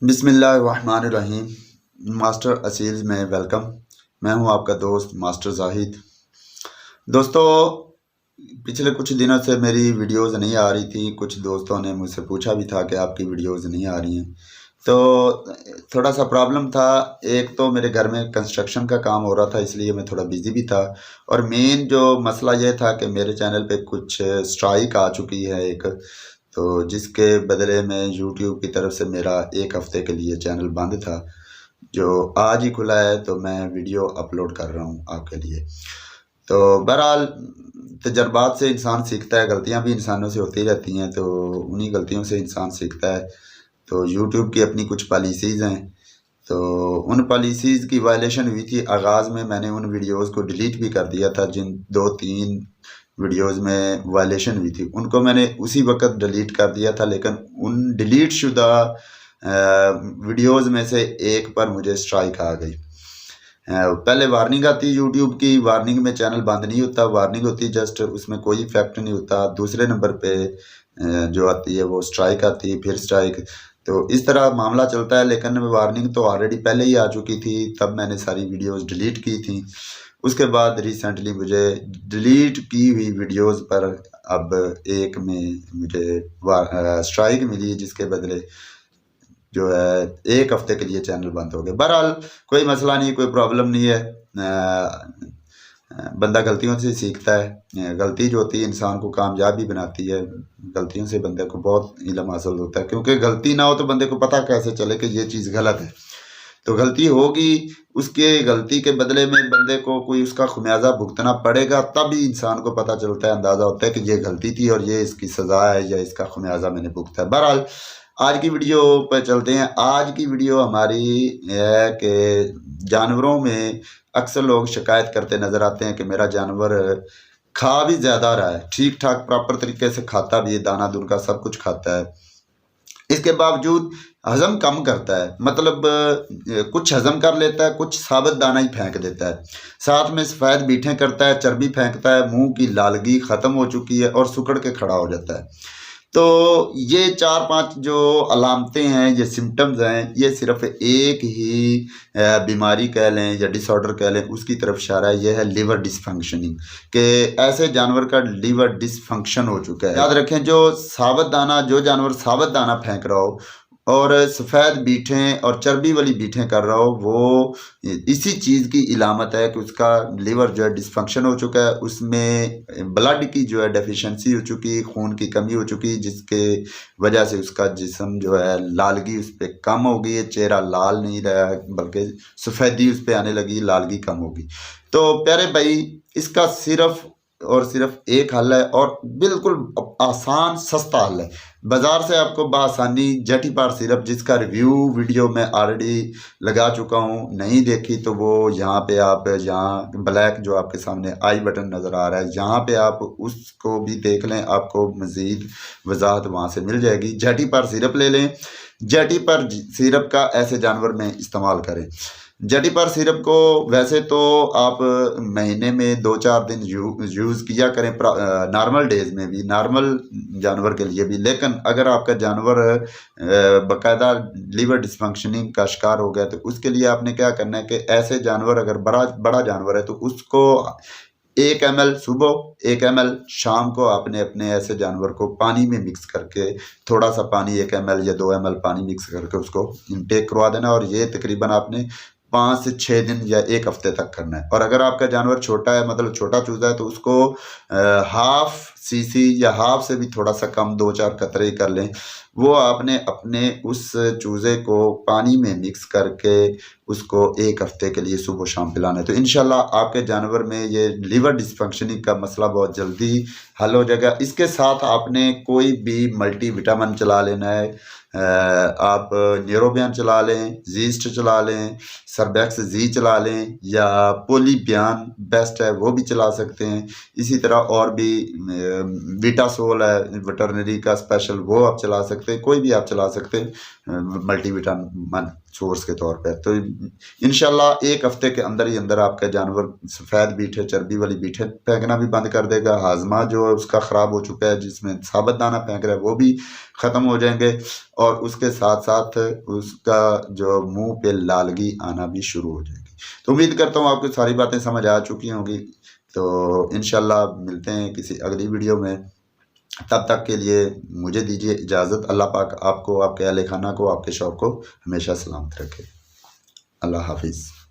बिस्मिल्लाहिर्रहमानिर्रहीम। मास्टर असील्स में वेलकम। मैं हूं आपका दोस्त मास्टर जाहिद। दोस्तों, पिछले कुछ दिनों से मेरी वीडियोस नहीं आ रही थी। कुछ दोस्तों ने मुझसे पूछा भी था कि आपकी वीडियोस नहीं आ रही हैं, तो थोड़ा सा प्रॉब्लम था। एक तो मेरे घर में कंस्ट्रक्शन का काम हो रहा था, इसलिए मैं थोड़ा बिजी भी था। और मेन जो मसला ये था कि मेरे चैनल पे कुछ स्ट्राइक आ चुकी है एक, तो जिसके बदले में यूट्यूब की तरफ से मेरा एक हफ़्ते के लिए चैनल बंद था, जो आज ही खुला है। तो मैं वीडियो अपलोड कर रहा हूँ आपके लिए। तो बहरहाल तजर्बात से इंसान सीखता है, गलतियाँ भी इंसानों से होती रहती हैं, तो उन्हीं गलतियों से इंसान सीखता है। तो यूट्यूब की अपनी कुछ पॉलिसीज़ हैं, तो उन पॉलिसीज़ की वायलेशन हुई थी। आगाज़ में मैंने उन वीडियोज़ को डिलीट भी कर दिया था। जिन 2-3 वीडियोज़ में वायलेशन हुई थी उनको मैंने उसी वक्त डिलीट कर दिया था, लेकिन उन डिलीट शुदा वीडियोज़ में से एक पर मुझे स्ट्राइक आ गई। पहले वार्निंग आती है यूट्यूब की, वार्निंग में चैनल बंद नहीं होता, वार्निंग होती जस्ट, उसमें कोई इफेक्ट नहीं होता। दूसरे नंबर पे जो आती है वो स्ट्राइक आती है, फिर स्ट्राइक। तो इस तरह मामला चलता है, लेकिन वार्निंग तो ऑलरेडी पहले ही आ चुकी थी, तब मैंने सारी वीडियोस डिलीट की थी। उसके बाद रिसेंटली मुझे डिलीट की हुई वीडियोस पर अब एक में मुझे स्ट्राइक मिली, जिसके बदले जो है एक हफ्ते के लिए चैनल बंद हो गया। बहरहाल कोई मसला नहीं, कोई प्रॉब्लम नहीं है। बंदा गलतियों से सीखता है। गलती जो होती है इंसान को कामयाब भी बनाती है। गलतियों से बंदे को बहुत इल्म हासिल होता है, क्योंकि गलती ना हो तो बंदे को पता कैसे चले कि ये चीज़ गलत है। तो गलती होगी, उसके गलती के बदले में बंदे को कोई उसका खुमियाजा भुगतना पड़ेगा, तब ही इंसान को पता चलता है, अंदाज़ा होता है कि ये गलती थी और ये इसकी सज़ा है या इसका खुमियाजा मैंने भुगता है। बहरहाल आज की वीडियो पर चलते हैं। आज की वीडियो हमारी है कि जानवरों में अक्सर लोग शिकायत करते नज़र आते हैं कि मेरा जानवर खा भी ज़्यादा रहा है, ठीक ठाक प्रॉपर तरीके से खाता भी है, दाना दून का सब कुछ खाता है, इसके बावजूद हजम कम करता है। मतलब कुछ हजम कर लेता है, कुछ साबुत दाना ही फेंक देता है। साथ में सफ़ेद बीठें करता है, चर्बी फेंकता है, मुंह की लालगी ख़त्म हो चुकी है और सुकड़ के खड़ा हो जाता है। तो ये 4-5 जो अलामतें हैं, ये सिम्टम्स हैं, ये सिर्फ एक ही बीमारी कह लें या डिसऑर्डर कह लें, उसकी तरफ इशारा है। ये है लिवर डिसफंक्शनिंग, कि ऐसे जानवर का लिवर डिसफंक्शन हो चुका है। याद रखें, जो जानवर साबुत दाना फेंक रहा हो और सफ़ेद बीठें और चर्बी वाली बीठें कर रहा हो, वो इसी चीज़ की इलामत है कि उसका लिवर जो है डिसफंक्शन हो चुका है। उसमें ब्लड की जो है डेफिशिएंसी हो चुकी, खून की कमी हो चुकी, जिसके वजह से उसका जिस्म जो है लालगी उस पर कम हो गई है। चेहरा लाल नहीं रहा है, बल्कि सफ़ेदी उस पर आने लगी, लालगी कम होगी। तो प्यारे भाई, इसका सिर्फ और सिर्फ एक हल है, और बिल्कुल आसान सस्ता हल है। बाज़ार से आपको बआसानी जेटीपार सिरप, जिसका रिव्यू वीडियो मैं ऑलरेडी लगा चुका हूँ, नहीं देखी तो वो यहाँ पे आप, यहाँ ब्लैक जो आपके सामने आई बटन नज़र आ रहा है, यहाँ पे आप उसको भी देख लें, आपको मज़ीद वजाहत वहाँ से मिल जाएगी। जेटीपार सिरप ले लें। जेटीपार सिरप का ऐसे जानवर में इस्तेमाल करें। जेटीपार सिरप को वैसे तो आप महीने में 2-4 दिन यूज़ किया करें, नॉर्मल डेज में भी, नॉर्मल जानवर के लिए भी। लेकिन अगर आपका जानवर बाकायदा लीवर डिसफंक्शनिंग का शिकार हो गया, तो उसके लिए आपने क्या करना है कि ऐसे जानवर, अगर बड़ा जानवर है, तो उसको 1 ml सुबह, 1 ml शाम को आपने अपने ऐसे जानवर को पानी में मिक्स करके, थोड़ा सा पानी 1 ml या 2 ml पानी मिक्स करके उसको इनटेक करवा देना। और ये तकरीबन आपने 5 से 6 दिन या 1 हफ्ते तक करना है। और अगर आपका जानवर छोटा है, मतलब छोटा चूजा है, तो उसको हाफ सीसी या हाफ से भी थोड़ा सा कम, 2-4 कतरे कर लें। वो आपने अपने उस चूज़े को पानी में मिक्स करके उसको 1 हफ्ते के लिए सुबह शाम पिलाना है। तो इंशाल्लाह आपके जानवर में ये लिवर डिसफंक्शनिंग का मसला बहुत जल्दी हल हो जाएगा। इसके साथ आपने कोई भी मल्टी विटामिन चला लेना है। आप न्यूरोबियन चला लें, जीस्ट चला लें, सरबैक्स जी चला लें, या पोलीबियान बेस्ट है वो भी चला सकते हैं। इसी तरह और भी बीटासोल है वेटरनरी का स्पेशल, वो आप चला सकते हैं। कोई भी आप चला सकते हैं मल्टीविटामिन सोर्स के तौर पर। तो इंशाल्लाह 1 हफ्ते के अंदर ही अंदर आपका जानवर सफ़ेद बीठे, चर्बी वाली बीठे फेंकना भी बंद कर देगा। हाजमा जो है उसका ख़राब हो चुका है, जिसमें साबुत दाना फेंक रहा है, वो भी ख़त्म हो जाएंगे और उसके साथ साथ उसका जो मुंह पे लालगी आना भी शुरू हो जाएगी। तो उम्मीद करता हूँ आपको सारी बातें समझ आ चुकी होंगी। तो इंशाल्लाह मिलते हैं किसी अगली वीडियो में। तब तक के लिए मुझे दीजिए इजाज़त। अल्लाह पाक आपको, आपके अहले खाना को, आपके शौक़ को हमेशा सलामत रखे। अल्लाह हाफिज़।